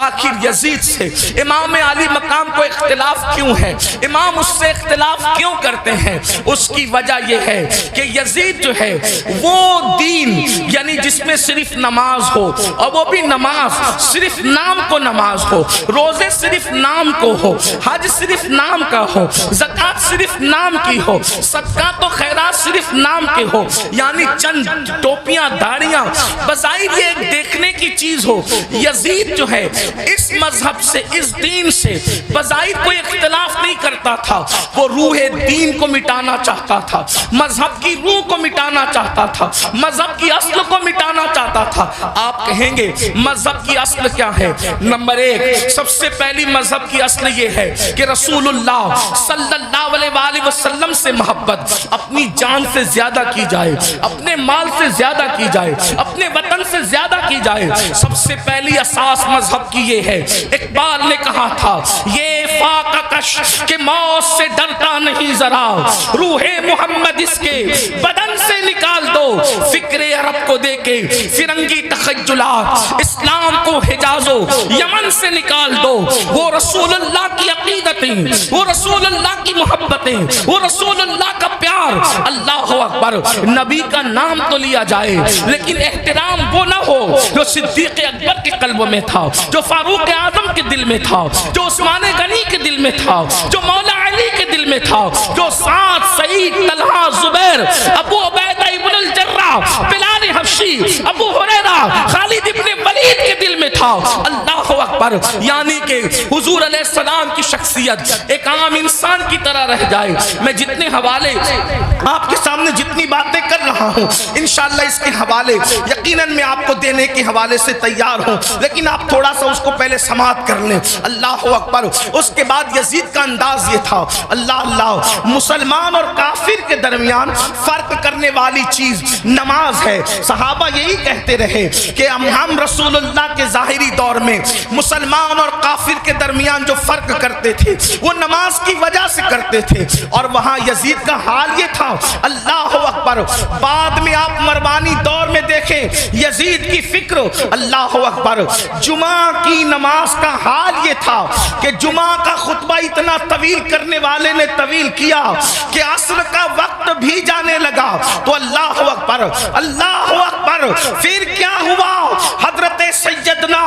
آخر یزید سے امام علی مقام کو اختلاف کیوں ہے؟ امام اس سے اختلاف کیوں کرتے ہیں؟ اس کی وجہ یہ ہے کہ یزید جو ہے وہ دین یعنی جس میں صرف نماز ہو، اور وہ بھی نماز صرف نام کو نماز ہو، روزے صرف نام کو ہو، حج صرف نام کا ہو، زکوٰۃ صرف نام کی ہو، صدقات و خیرات صرف نام کے ہو، یعنی چند ٹوپیاں داڑیاں بظاہر یہ ایک دیکھنے کی چیز ہو۔ یزید جو ہے اس مذہب سے، اس دین سے بظاہر کوئی اختلاف نہیں کرتا تھا، وہ روح دین کو مٹانا چاہتا تھا، مذہب کی روح کو مٹانا چاہتا تھا، مذہب کی اصل کو مٹانا چاہتا تھا۔ آپ کہیں گے مذہب کی اصل کیا ہے؟ نمبر ایک، سب سے پہلی مذہب کی اصل یہ ہے کہ رسول اللہ صلی اللہ علیہ وآلہ وسلم سے محبت اپنی جان سے زیادہ کی جائے، اپنے مال سے زیادہ کی جائے، اپنے وطن سے زیادہ کی جائے۔ سب سے پہلی اساس مذہب کی یہ ہے۔ اقبال نے کہا تھا یہ فاقہ کش کہ موت سے ڈرتا نہیں ذرا، روح محمد اس کے بدن سے نکال دو، فکر عرب کو دے کے فرنگی تخیلات، اسلام کو حجاز و یمن سے نکال دو۔ وہ رسول اللہ کی عقیدتیں، وہ رسول اللہ کی محبتیں، وہ رسول اللہ کا پیار۔ اللہ اکبر، نبی کا نام تو لیا جائے لیکن احترام وہ نہ ہو جو صدیق اکبر کے قلب میں تھا، جو فاروق اعظم کے دل میں تھا، جو عثمان غنی کے دل میں تھا، جو مولا علی کے دل میں تھا، جو سعد، سعید، طلحہ، زبیر، ابو عبیدہ ابن الجراح، بلال حبشی، ابو ہریرہ، خالد ابن ولید کے دل میں تھا۔ اللہ اکبر، یعنی کہ حضور علیہ السلام کی شخصیت ایک عام انسان کی طرح رہ جائے۔ میں جتنے حوالے آپ کے سامنے جتنی باتیں کر رہا ہوں انشاءاللہ اس کے حوالے یقیناً میں آپ کو دینے کے حوالے سے تیار ہوں، لیکن آپ تھوڑا سا اس کو پہلے سماعت کر لیں۔ اللہ اکبر، اس کے بعد یزید کا انداز یہ تھا، اللہ اللہ، مسلمان اور کافر کے درمیان فرق کرنے والی چیز نماز ہے۔ صحابہ یہی کہتے رہے کہ ہم رسول اللہ کے ظاہری دور میں مسلمان اور کافر کے درمیان جو فرق کرتے تھے وہ نماز کی وجہ سے کرتے تھے، اور وہاں یزید کا حال یہ تھا۔ اللہ اکبر، بعد میں آپ مروانی دور میں دیکھیں یزید کی فکر، اللہ اکبر، جمعہ کی نماز کا حال یہ تھا کہ جمعہ کا خطبہ اتنا طویل کرنے والے نے طویل کیا کہ عصر کا وقت بھی جانے لگا تو اللہ اکبر، اللہ اکبر، پھر کیا ہوا؟ حضرت سیدنا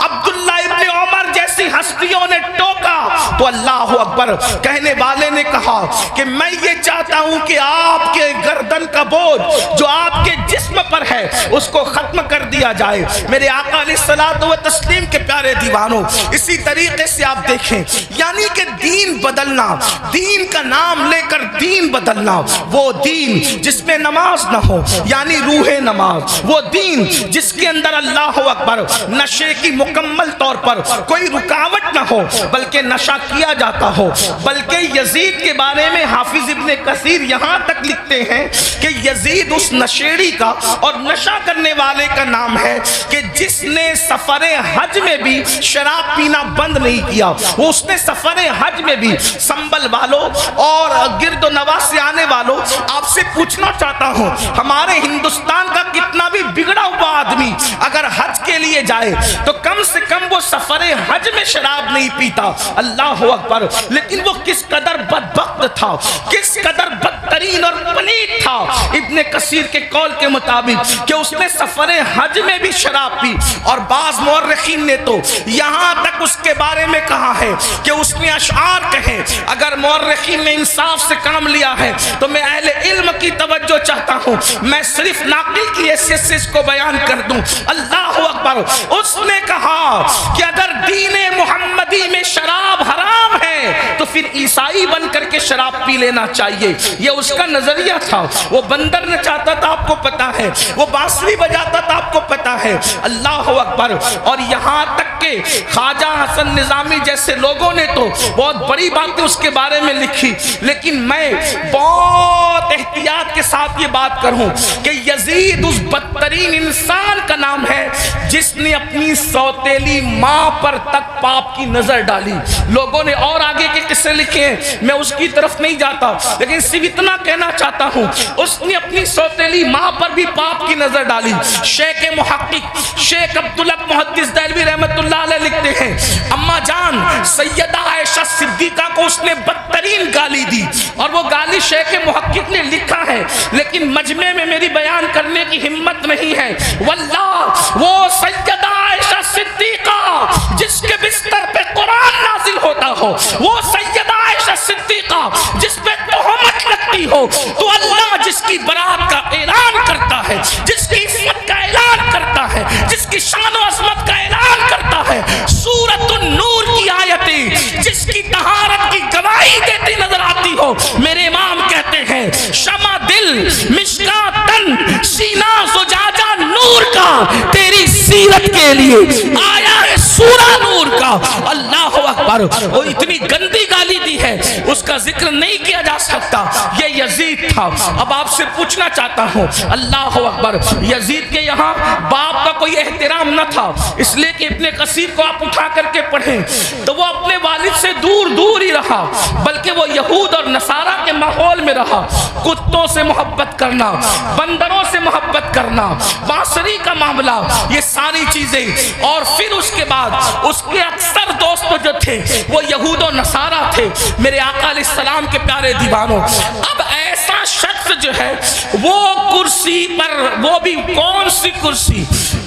عبداللہ ابن عمر جیسی ہستیوں نے ٹوکا تو اللہ اکبر، کہنے والے نے کہا کہ میں یہ چاہتا ہوں کہ آپ کے گردن کا بوجھ جو آپ کے جسم پر ہے اس کو ختم کر دیا جائے۔ میرے آقا علیہ الصلوۃ والتسلیم کے پیارے دیوانوں، اسی طریقے سے آپ دیکھیں یعنی کہ دین بدلنا، دین کا نام لے کر دین بدلنا، وہ دین جس میں نماز نہ ہو یعنی روح نماز، وہ دین جس کے اندر اللہ اکبر نشے کی مکمل طور پر کوئی رکاوٹ نہ ہو بلکہ نشہ کیا جاتا ہو۔ بلکہ یزید کے بارے میں حافظ ابن کثیر یہاں تک لکھتے ہیں کہ یزید اس نشیڑی کا اور نشہ کرنے والے کا نام ہے کہ جس نے سفر حج میں بھی شراب پینا بند نہیں کیا۔ وہ اس نے سفر حج میں بھی سنبل والوں اور گرد و نواح سے آنے والوں، آپ سے پوچھنا چاہتا ہوں ہمارے ہندوستان کا کتنا بھی بگڑا ہوا آدمی اگر حج کے لیے جائے تو کم سے کم وہ سفر حج میں شراب نہیں پیتا۔ اللہ اکبر، لیکن وہ کس قدر بدبخت تھا، کس قدر بدترین اور پلید تھا ابن کثیر کے قول کے مطابق کہ اس نے سفر حج میں بھی شراب پی، اور بعض مورخین نے تو یہاں تک اس کے بارے میں کہا ہے کہ اس نے اشعار کہے۔ اگر مورخین نے انصاف سے کام لیا ہے تو میں اہل علم کی توجہ چاہتا ہوں، میں صرف ناقل کی حیثیت سے اس کو بیان کر دوں۔ اللہ اکبر، اس نے کہا کہ اگر دین محمدی میں شراب حرام ہے تو پھر عیسائی بن کر کے شراب پی لینا چاہیے۔ یہ اس کا نظریہ تھا۔ وہ بندر نچاتا تھا، آپ کو پتا ہے، وہ بانسری بجاتا تھا، آپ کو پتا ہے۔ اللہ اکبر، اور یہاں تک کہ خواجہ حسن نظامی جیسے لوگوں نے تو بہت بڑی باتیں اس کے بارے میں لکھی، لیکن میں بہت بہت احتیاط کے ساتھ یہ بات کروں کہ یزید اس بدترین انسان کا نام ہے جس نے اپنی سوتیلی ماں پر تک پاپ کی نظر ڈالی. لوگوں نے اور آگے کے قصے لکھے ہیں, میں اس کی طرف نہیں جاتا, لیکن صرف اتنا کہنا چاہتا ہوں اس نے اپنی سوتیلی ماں پر بھی پاپ کی نظر ڈالی. شیخ محقق شیخ عبداللہ محدث دہلوی رحمت اللہ علیہ لکھتے ہیں اما جان سیدہ عائشہ صدیقہ کو اس نے بدترین گالی دی, اور وہ گالی شیخ محقق نے لکھا ہے لیکن مجمع میں میری بیان کرنے کی ہمت نہیں ہے. واللہ وہ سیدہ عائشہ صدیقہ جس کے بستر پہ قرآن نازل ہوتا ہو, وہ سیدہ عائشہ صدیقہ جس پہ تہمت لگتی ہو, تو اللہ جس کی برات کا اعلان کرتا ہے, جس کی عصمت کا اعلان کرتا ہے, جس کی شان و عظمت کا اعلان کرتا ہے, سورۃ النور کی آیتیں جس کی طہارت کی گواہی دیتی نظر آتی ہو, میرے امام کہتے ہیں شمع دل مشکات تن سینہ زجاجہ نور کا تیری سیرت کے لیے آیا ہے سورہ نور کا. اللہ اکبر. وہ اتنی گندی گالی دی ہے اس کا ذکر نہیں کیا جا سکتا. یہ یزید تھا. اب آپ سے پوچھنا چاہتا ہوں, اللہ اکبر, یزید کے یہاں باپ کا کوئی احترام نہ تھا, اس لیے کہ ابن کثیر کو آپ اٹھا کر کے پڑھیں تو وہ اپنے والد سے دور دور ہی رہا, بلکہ وہ یہود اور نصارہ کے ماحول میں رہا. کتوں سے محبت کرنا, بندروں سے محبت کرنا, بانسری کا معاملہ, یہ ساری چیزیں. اور پھر اس کے بعد اس کے اکثر دوست جو تھے وہ یہود و نصارہ تھے. میرے آقا علیہ السلام کے پیارے دیوانوں, اب ایسا شخص جو ہے وہ کرسی پر, وہ بھی کون سی کرسی,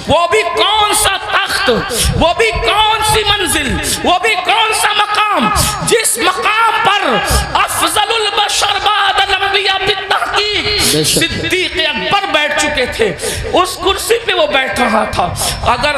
وہ بھی کون سا تخت, وہ بھی کون سی منزل, وہ بھی کون سا مقام, جس مقام پر افضل البشر بعد الانبیاء بالتحقیق صدیق اکبر بیٹھ چکے تھے, اس کرسی پہ وہ بیٹھ رہا تھا. اگر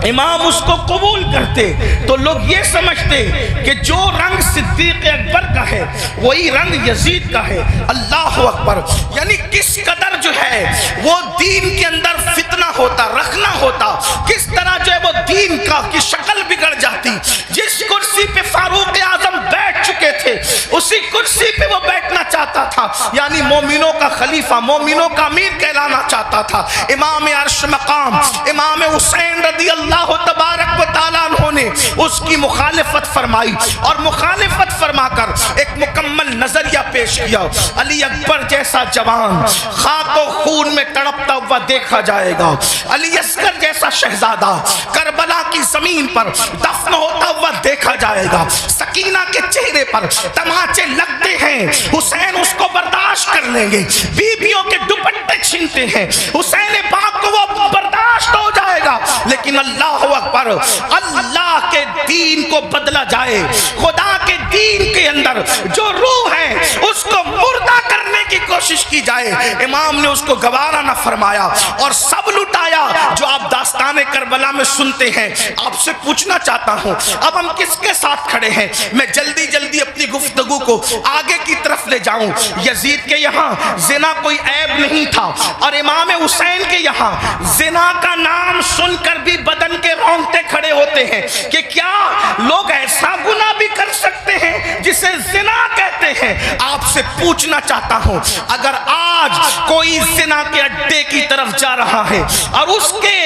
امام اس کو قبول کرتے تو لوگ یہ سمجھتے کہ جو رنگ صدیق اکبر کا ہے وہی رنگ یزید کا ہے. اللہ اکبر. یعنی کس قدر جو ہے وہ دین کے اندر فتنہ ہوتا, رکھنا ہوتا, کس طرح جو ہے وہ دین کا کی شکل بگڑ جاتی. جس کرسی پہ فاروق اعظم بیٹھ چکے تھے اسی کرسی پہ وہ بیٹھنا چاہتا تھا, یعنی مومنوں کا خلیفہ, مومنوں کا امیر کہلانا چاہتا تھا. امام عرش مقام امام حسین رضی اللہ تبارک و تعالیٰ عنہ نے اس کی مخالفت فرمائی, اور مخالفت فرما کر ایک مکمل نظریہ پیش کیا. علی اکبر جیسا جوان خاک و خون میں تڑپتا ہوا دیکھا جائے گا, علی اصغر جیسا شہزادہ کربلا کی زمین پر دفن ہوتا ہوا دیکھا جائے گا. سکینہ کے چہرے پر تماچے لگتے ہیں, حسین اس کو برداشت کر لیں گے. بیویوں کے دوپٹے چھینتے ہیں, حسین پاک کو وہ برداشت ہو جائے گا. لیکن اللہ اکبر, اللہ کے دین کو بدلا جائے, خدا کے دین کے اندر جو روح ہے اس کو مردہ کرنے کی کوشش کی جائے, امام نے اس کو گوارا نہ فرمایا اور سب لٹایا جو آپ داستان کربلا میں سنتے ہیں. آپ سے پوچھنا چاہتا ہوں اب ہم کس کے ساتھ کھڑے ہیں؟ میں جلدی جلدی اپنی گفتگو کو آگے کی طرف لے جاؤں. یزید کے یہاں زنا کوئی عیب نہیں تھا, اور امام حسین کے یہاں زنا کا نام سن کر بھی بدن کے رونگٹے کھڑے ہوتے ہیں کہ کیا لوگ ایسا گناہ بھی کر سکتے ہیں جسے زنا کہتے ہیں. آپ سے پوچھنا چاہتا ہوں اگر آج کوئی زنا کے اڈے کی طرف جا رہا ہے اور اس کے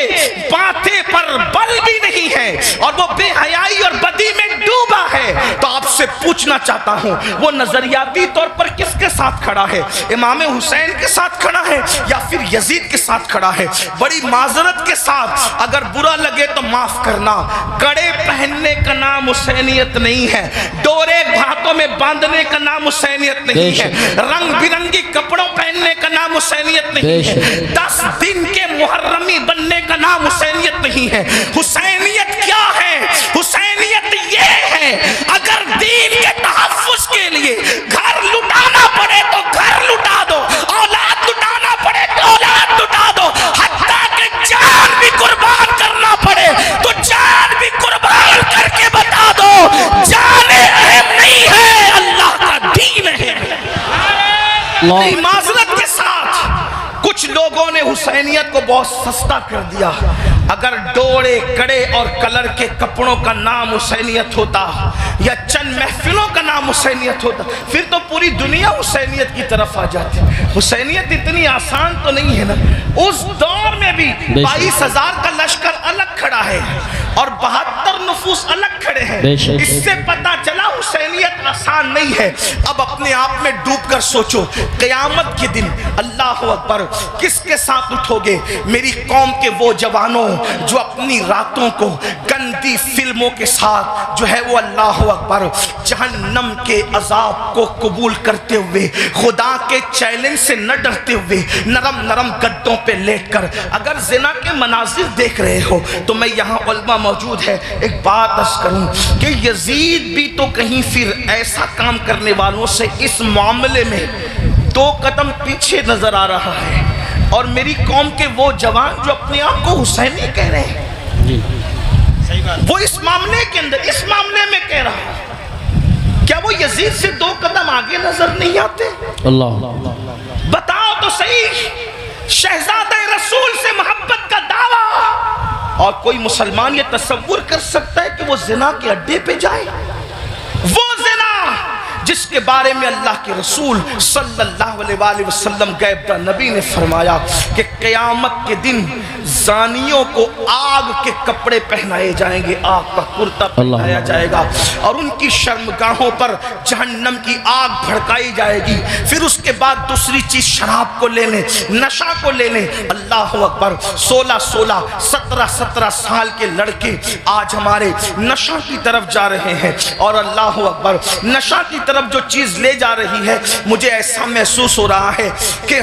ماتھے پر بل بھی نہیں ہے اور وہ بے حیائی اور بدی میں ڈوبا ہے, تو آپ سے پوچھنا چاہتا ہوں وہ نظریاتی طور پر کس کے ساتھ کھڑا ہے؟ امام حسین کے ساتھ کھڑا ہے یا پھر یزید کے ساتھ کھڑا ہے؟ بڑی معذرت کے ساتھ اگر برا لگے تو معاف کرنا, کڑے پہننے کا نام حسینیت نہیں ہے, ڈورے ہاتھوں میں باندھنے کا نام حسینیت نہیں ہے, رنگ برنگی کپڑوں پہننے کا نام حسینیت نہیں ہے, 10 دن کے محرمی بننے کا نام حسینیت نہیں ہے. حسینیت کیا ہے؟ حسینیت یہ ہے اگر دین کے تحفظ کے لیے گھر لٹانا پڑے تو گھر لٹا دو, اولاد لٹانا پڑے تو اولاد لٹا دو, حتیٰ کہ جان بھی قربان کرنا پڑے تو جان بھی قربان کر کے بتا دو جان اہم نہیں ہے, اللہ کا دین ہے. معذرت کے ساتھ کچھ لوگوں نے حسینیت کو بہت سستا کر دیا. اگر ڈوڑے کڑے اور کلر کے کپڑوں کا نام حسینیت ہوتا یا چند محفلوں کا نام حسینیت ہوتا پھر تو پوری دنیا حسینیت کی طرف آ جاتی. حسینیت اتنی آسان تو نہیں ہے نا. اس دور میں بھی 22,000 کا لشکر الگ کھڑا ہے اور 72 نفوس الگ کھڑے ہیں. اس سے پتا چلا حسینیت آسان نہیں ہے. اب اپنے آپ میں ڈوب کر سوچو قیامت کے دن اللہ اکبر کس کے ساتھ اٹھو گے؟ میری قوم کے وہ جوانوں جو اپنی راتوں کو گندی فلموں کے ساتھ جو ہے وہ اللہ اکبر جہنم کے عذاب کو قبول کرتے ہوئے خدا کے چیلنج سے نہ ڈرتے ہوئے نرم نرم گدوں پہ لیٹ کر اگر زنا کے مناظر دیکھ رہے ہو تو میں یہاں علماء موجود ہے ایک بات عرض کروں کہ یزید بھی تو کہیں پھر ایسا کام کرنے والوں سے اس معاملے میں 2 قدم پیچھے نظر آ رہا ہے. اور میری قوم کے وہ جوان جو اپنے آپ کو حسینی کہہ رہے ہیں وہ اس معاملے کے اندر اس معاملے میں کہہ رہا ہے کیا وہ یزید سے 2 قدم آگے نظر نہیں آتے؟ اللہ بتاؤ تو صحیح. شہزادہ رسول سے محبت کا دعویٰ اور کوئی مسلمان یہ تصور کر سکتا ہے کہ وہ زنا کے اڈے پہ جائے؟ وہ زنا جس کے بارے میں اللہ کے رسول صلی اللہ علیہ وآلہ وسلم غیب داں نبی نے فرمایا کہ قیامت کے دن زانیوں کو آگ کے کپڑے پہنائے جائیں گے, آگ کا کرتا پہنایا جائے گا اور ان کی شرمگاہوں پر جہنم کی آگ بھڑکائی جائے گی. پھر اس کے بعد دوسری چیز شراب کو لینے نشہ کو لینے. اللہ اکبر 16 17 سال کے لڑکے آج ہمارے نشہ کی طرف جا رہے ہیں اور اللہ اکبر نشہ کی طرف جو چیز لے جا رہی ہے مجھے ایسا محسوس ہو رہا ہے کہ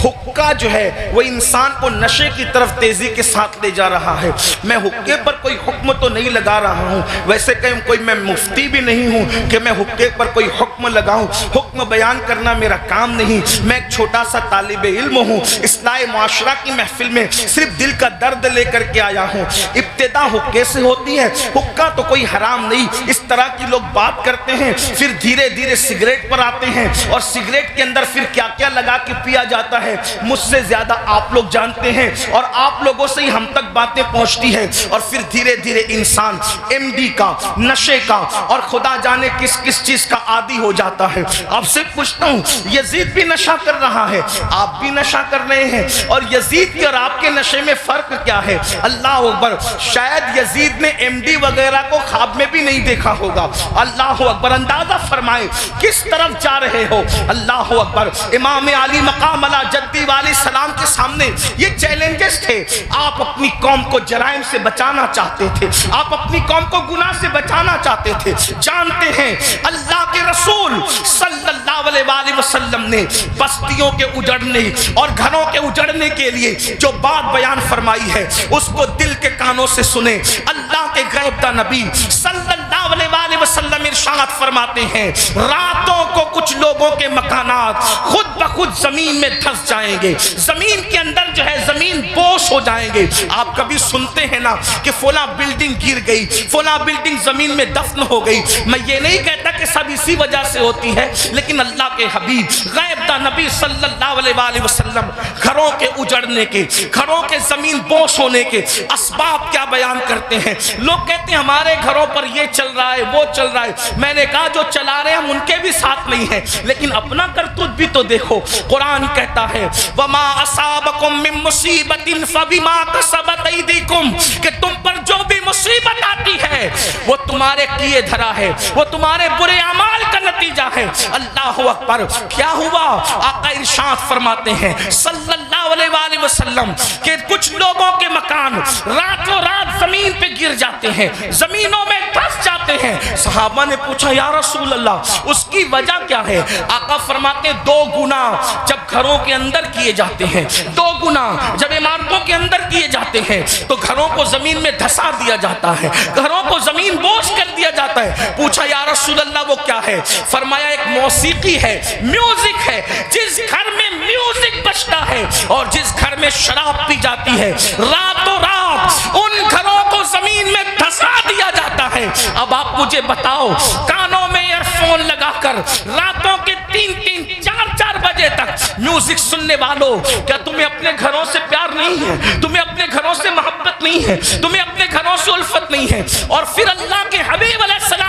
حقہ جو ہے وہ انسان کو نشے کی طرف تیزی کے ساتھ لے جا رہا ہے. میں حقے پر کوئی حکم تو نہیں لگا رہا ہوں, ویسے کہ کوئی میں مفتی بھی نہیں ہوں کہ میں حقے پر کوئی حکم لگاؤں. حکم بیان کرنا میرا کام نہیں. میں ایک چھوٹا سا طالب علم ہوں. اصلاح معاشرہ کی محفل میں صرف دل کا درد لے کر کے آیا ہوں. ابتدا حقے سے ہوتی ہے. حقہ تو کوئی حرام نہیں, اس طرح کی لوگ بات کرتے ہیں. پھر دھیرے دھیرے سگریٹ پر آتے ہیں اور سگریٹ کے اندر پھر کیا کیا لگا کے پیا جاتا ہے مجھ سے زیادہ آپ لوگ جانتے ہیں اور آپ لوگوں سے ہی ہم تک باتیں پہنچتی ہیں. اور پھر دھیرے دھیرے انسان ایم ڈی کا, نشے کا اور خدا جانے کس کس چیز کا عادی ہو جاتا ہے. آپ سے پوچھتا ہوں یزید بھی نشہ کر رہا ہے, آپ بھی نشہ کر رہے ہیں, اور یزید کے اور آپ کے نشے میں فرق کیا ہے؟ اللہ اکبر شاید یزید نے ایم ڈی وغیرہ کو خواب میں بھی نہیں دیکھا ہوگا. اللہ اکبر اندازہ فرمائے کس طرف جا رہے ہو. اللہ اکبر امام علی مقام علی جدی علیہ السلام کے سامنے یہ چیلنجز تھے. آپ اپنی قوم کو جرائم سے بچانا چاہتے تھے, آپ اپنی قوم کو گناہ سے بچانا چاہتے تھے. جانتے ہیں اللہ کے رسول صلی اللہ علیہ وآلہ وسلم نے بستیوں کے اجڑنے اور گھروں کے اجڑنے کے لیے جو بات بیان فرمائی ہے اس کو دل کے کانوں سے سنیں. اللہ کے غیب داں نبی صلی اللہ علیہ وآلہ وسلم ارشاد فرماتے ہیں راتوں کو کچھ لوگوں کے مکانات خود بخود زمین میں دھس جائیں گے, زمین کے اندر جو ہے زمین بوش ہو جائیں گے. آپ کبھی سنتے ہیں نا کہ فلاں بلڈنگ گر گئی, فلاں بلڈنگ زمین میں دفن ہو گئی. میں یہ نہیں کہتا کہ سب اسی وجہ سے ہوتی ہے, لیکن اللہ کے حبیب غیب داں نبی صلی اللہ علیہ وآلہ وسلم گھروں کے اجڑنے کے, گھروں کے زمین بوش ہونے کے اسباب کیا بیان کرتے ہیں. لوگ کہتے ہیں ہمارے گھروں پر یہ چل رہا ہے وہ چل رہا ہے. میں نے کہا جو چلا رہے ہم ان کے بھی ساتھ نہیں ہیں, لیکن اپنا کرتوت بھی تو دیکھو. قرآن کہتا ہے وما اصابکم من مصیبت فبما کسبت ایدیکم, کہ تم پر جو بھی مصیبت آتی ہے وہ تمہارے کیے دھرا ہے, وہ تمہارے برے اعمال کا نتیجہ ہے. اللہ اکبر کیا ہوا؟ آقا ارشاد فرماتے ہیں صلی اللہ علیہ وآلہ وسلم کہ کچھ لوگوں کے مکان راتوں رات زمین پہ گر جاتے ہیں, زمینوں میں دھس جاتے ہیں. صحابہ نے پوچھا یا رسول اللہ اس کی وجہ کیا ہے؟ آقا فرماتے 2 گناہ جب گھروں کے اندر کیے جاتے ہیں, 2 گناہ جب عمارتوں کے اندر کیے جاتے ہیں تو گھروں کو زمین میں دھسا دیا جاتا ہے, گھروں کو زمین بوش کر دیا جاتا ہے. پوچھا یا رسول اللہ وہ کیا ہے؟ فرمایا ایک موسیقی ہے, میوزک ہے. جس گھر میں میوزک بجتا ہے اور جس گھر میں شراب پی جاتی ہے راتوں رات ان گھروں کو زمین میں دھسا دیا جاتا ہے. اب آپ مجھے بتاؤ کانوں میں ایئر فون لگا کر راتوں کے 3-3 4-4 بجے تک میوزک سننے والوں, کیا تمہیں اپنے گھروں سے پیار نہیں ہے؟ تمہیں اپنے گھروں سے محبت نہیں ہے؟ تمہیں اپنے گھروں سے الفت نہیں ہے؟ اور پھر اللہ کے حبیب علیہ السلام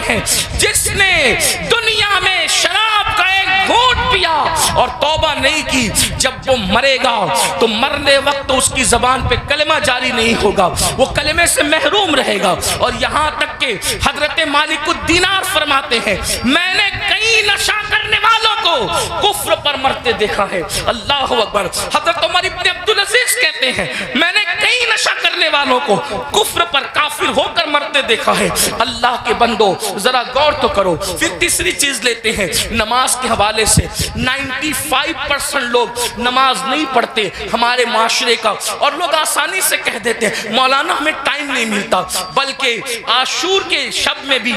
ہیں جس نے دنیا میں شراب کا ایک گھونٹ پیا اور توبہ نہیں کی، جب وہ مرے گا تو مرنے وقت اس کی زبان پہ کلمہ جاری نہیں ہوگا، وہ کلمے سے محروم رہے گا۔ اور یہاں تک کہ حضرت مالک الدینار فرماتے ہیں میں نے کئی نشہ کرنے والوں کو کفر پر مرتے دیکھا ہے۔ اللہ اکبر۔ حضرت عمر ابن عبدالعزیز کہتے ہیں میں نے کئی نشہ کرنے والوں کو کفر پر کافر ہو کر مرتے دیکھا ہے۔ اللہ کے بندو ذرا غور تو کرو۔ پھر تیسری چیز لیتے ہیں نماز کے حوالے سے 95% لوگ نماز نہیں پڑھتے ہمارے معاشرے کا، اور لوگ آسانی سے کہہ دیتے ہیں مولانا ہمیں ٹائم نہیں ملتا، بلکہ عاشور کے شب میں بھی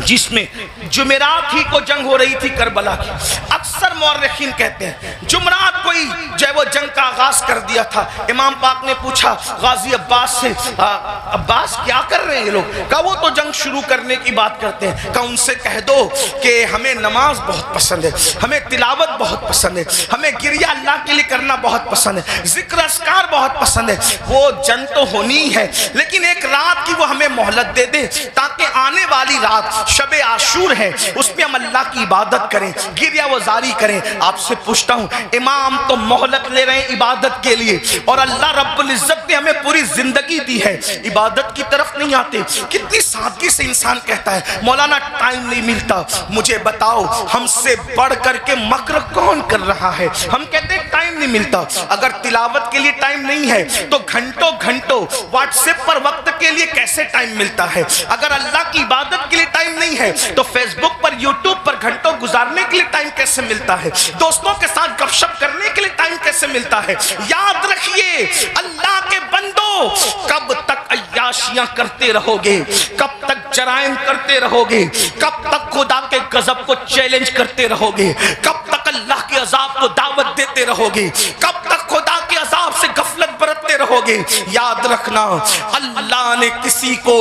جس میں جمعرات ہی کو جنگ ہو رہی تھی کربلا کی، اکثر مورخین کہتے ہیں جمعرات کو ہی جو ہے وہ جنگ کا آغاز کر دیا تھا۔ امام پاک نے پوچھا غازی عباس سے عباس کیا کر رہے ہیں یہ لوگ؟ کہا وہ تو جنگ شروع کرنے کی بات کرتے ہیں۔ کہا ان سے کہہ دو کہ ہمیں نماز بہت پسند ہے، ہمیں تلاوت بہت پسند ہے، ہمیں گریہ اللہ کے لیے کرنا بہت پسند ہے، ذکر اذکار بہت پسند ہے۔ وہ جنگ تو ہونی ہے لیکن ایک رات کی وہ ہمیں مہلت دے دے تاکہ آنے والی رات شب عاشور ہے اس میں ہم اللہ کی عبادت کریں، گریہ وزاری کریں۔ آپ سے پوچھتا ہوں امام تو مہلت لے رہے ہیں عبادت کے لیے، اور اللہ رب العزت نے ہمیں پوری زندگی دی ہے، عبادت کی طرف نہیں آتے۔ کتنی سادگی سے انسان کہتا ہے مولانا ٹائم نہیں ملتا۔ مجھے بتاؤ ہم سے بڑھ کر کے مکر کون کر رہا ہے؟ ہم کہتے ہیں ٹائم نہیں ملتا۔ اگر تلاوت کے لیے ٹائم نہیں ہے تو گھنٹوں گھنٹوں واٹس ایپ پر وقت کے لیے کیسے ٹائم ملتا ہے؟ اگر اللہ کی عبادت کے لیے ٹائم نہیں ہے تو فیس بک پر یوٹیوب پر گھنٹوں گزارنے کے لیے ٹائم کیسے ملتا ہے؟ دوستوں کے ساتھ گپ شپ کرنے کے لیے ٹائم کیسے ملتا ہے؟ یاد رکھیے اللہ کے بندو، کب تک عیاشیاں کرتے رہو گے؟ کب تک جرائم کرتے رہو گے؟ کب تک خدا کے غضب کو چیلنج کرتے رہو گے؟ کب تک اللہ کے عذاب کو دعوت دیتے رہو گے؟ کب تک خدا کے عذاب سے غفلت برتتے رہو گے؟ یاد رکھنا اللہ نے کسی کو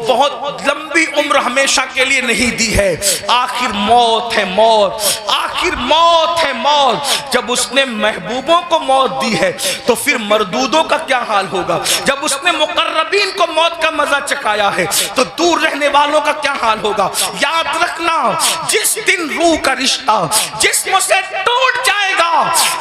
بہت لمبی عمر ہمیشہ کے لیے نہیں دی ہے، آخر موت ہے موت، آخر موت ہے موت۔ جب اس نے محبوبوں کو موت دی ہے تو پھر مردودوں کا کیا حال ہوگا؟ جب اس نے مقربین کو موت کا مزہ چکھایا ہے تو دور رہنے والوں کا کیا حال ہوگا؟ یاد رکھنا جس دن روح کا رشتہ جسم سے ٹوٹ جائے گا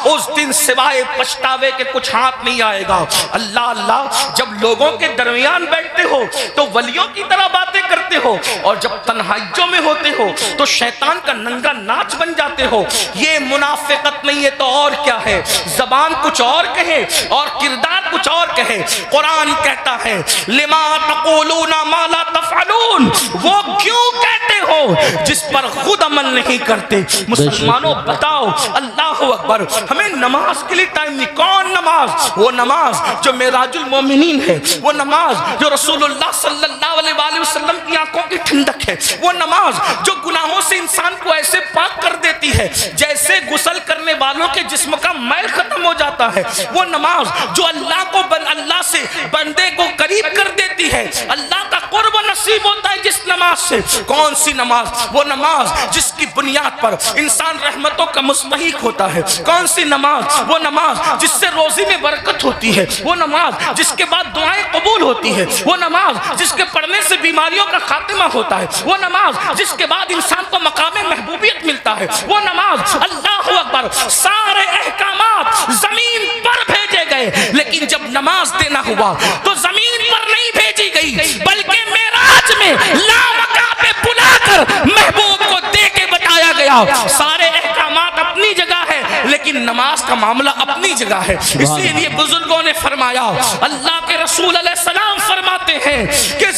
اس دن سوائے پچھتاوے کے کچھ ہاتھ نہیں آئے گا۔ اللہ اللہ، جب لوگوں کے درمیان بیٹھتے ہو تو ولیوں کی طرح باتیں کرتے ہو، اور جب تنہائیوں میں ہوتے ہو تو شیطان کا ننگا ناچ بن جاتے ہو۔ یہ منافقت نہیں ہے تو اور کیا ہے؟ زبان کچھ اور کہے اور کردار کچھ اور کہے۔ قرآن کہتا ہے لما تقولون ما لا تفعلون، وہ کیوں کہتے ہو جس پر خود عمل نہیں کرتے۔ مسلمانوں بتاؤ، اللہ اکبر، ہمیں نماز کے لیے ٹائم نہیں۔ کون نماز؟ وہ نماز جو معراج المومنین ہے، وہ نماز جو رسول اللہ صلی اللہ علیہ وآلہ وسلم کی آنکھوں کی ٹھنڈک ہے، وہ نماز جو گناہوں سے انسان کو ایسے پاک کر دیتی ہے جیسے غسل کرنے والوں کے جسم کا میل ختم ہو جاتا ہے، وہ نماز جو اللہ سے بندے کو قریب کر دیتی ہے، اللہ کا قرب نصیب ہوتا ہے جس نماز سے۔ کون سی نماز؟ وہ نماز جس کی بنیاد پر انسان رحمتوں کا مستحق ہوتا ہے۔ کون سی نماز؟ وہ نماز جس سے روزی میں برکت ہوتی ہے، وہ نماز جس کے بعد دعائیں قبول ہوتی ہے، وہ نماز جس کے پڑھنے سے بیماریوں کا خاتمہ ہوتا ہے، وہ نماز جس کے بعد انسان کو مقام محبوبیت ملتا ہے، وہ نماز۔ اللہ اکبر، سارے احکامات زمین پر بھیجے گئے لیکن جب نماز دینا ہوا تو زمین پر نہیں بھیجی گئی بلکہ معراج میں لامکاں پہ بلا کر محبوب کو دے کے بتایا گیا۔ سارے احکامات اپنی جگہ ہے لیکن نماز کا معاملہ اپنی جگہ ہے۔ اسی لیے بزرگوں نے فرمایا، اللہ کے رسول علیہ السلام فرماتے ہیں کہ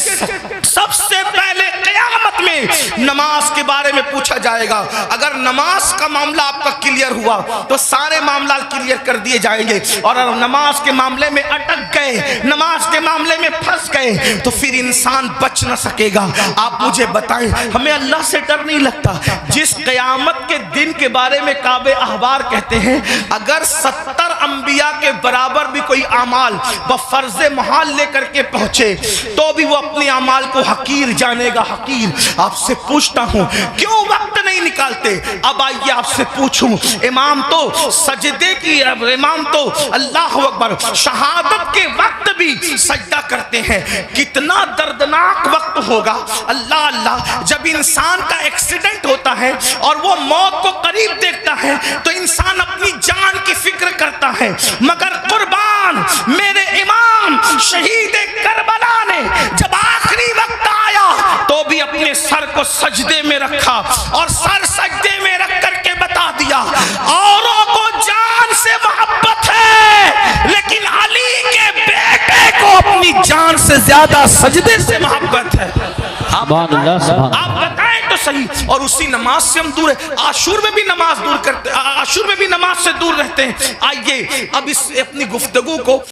سب سے پہلے قیامت میں نماز کے بارے میں پوچھا جائے گا۔ اگر نماز کا معاملہ آپ کا کلیئر ہوا تو سارے معاملات کلیئر کر دیے جائیں گے، اور اگر نماز کے معاملے میں اٹک گئے، نماز کے معاملے میں پھنس گئے تو پھر انسان بچ نہ سکے گا۔ آپ مجھے بتائیں، ہمیں اللہ سے ڈر نہیں لگتا؟ جس قیامت کے دن کے بارے میں کعب احبار کہتے ہیں اگر 70 انبیاء کے برابر بھی کوئی اعمال بفرض محال لے کر کے پہنچے تو بھی وہ اپنے اعمال کو حقیر جانے گا، حقیر۔ آپ سے پوچھتا ہوں کیوں وقت نہیں نکالتے؟ اب آئیے آپ سے پوچھوں، امام تو سجدے کی، امام تو اللہ اکبر شہادت کے وقت بھی سجدہ کرتے ہیں، کتنا دردناک وقت ہوگا اللہ اللہ جب انسان کا ایکسیڈنٹ ہوتا ہے اور وہ موت کو قریب دیکھتا ہے تو انسان اپنی جان کی فکر کرتا ہے، مگر قربان میرے امام شہید کربلا نے جب آخری وقت آیا تو بھی اپنے سر کو سجدے میں رکھا اور سر سجدے میں رکھ کر کے بتا دیا اوروں کو جان سے محبت ہے لیکن علی کے بیٹے کو اپنی جان سے زیادہ سجدے سے محبت ہے۔ آپ بتائیں تو صحیح۔ اور اسی نماز سے ہم دور ہیں، عاشور میں بھی نماز دور کرتے، عاشور میں بھی نماز سے دور رہتے ہیں۔ آئیے اب اس اپنی گفتگو کو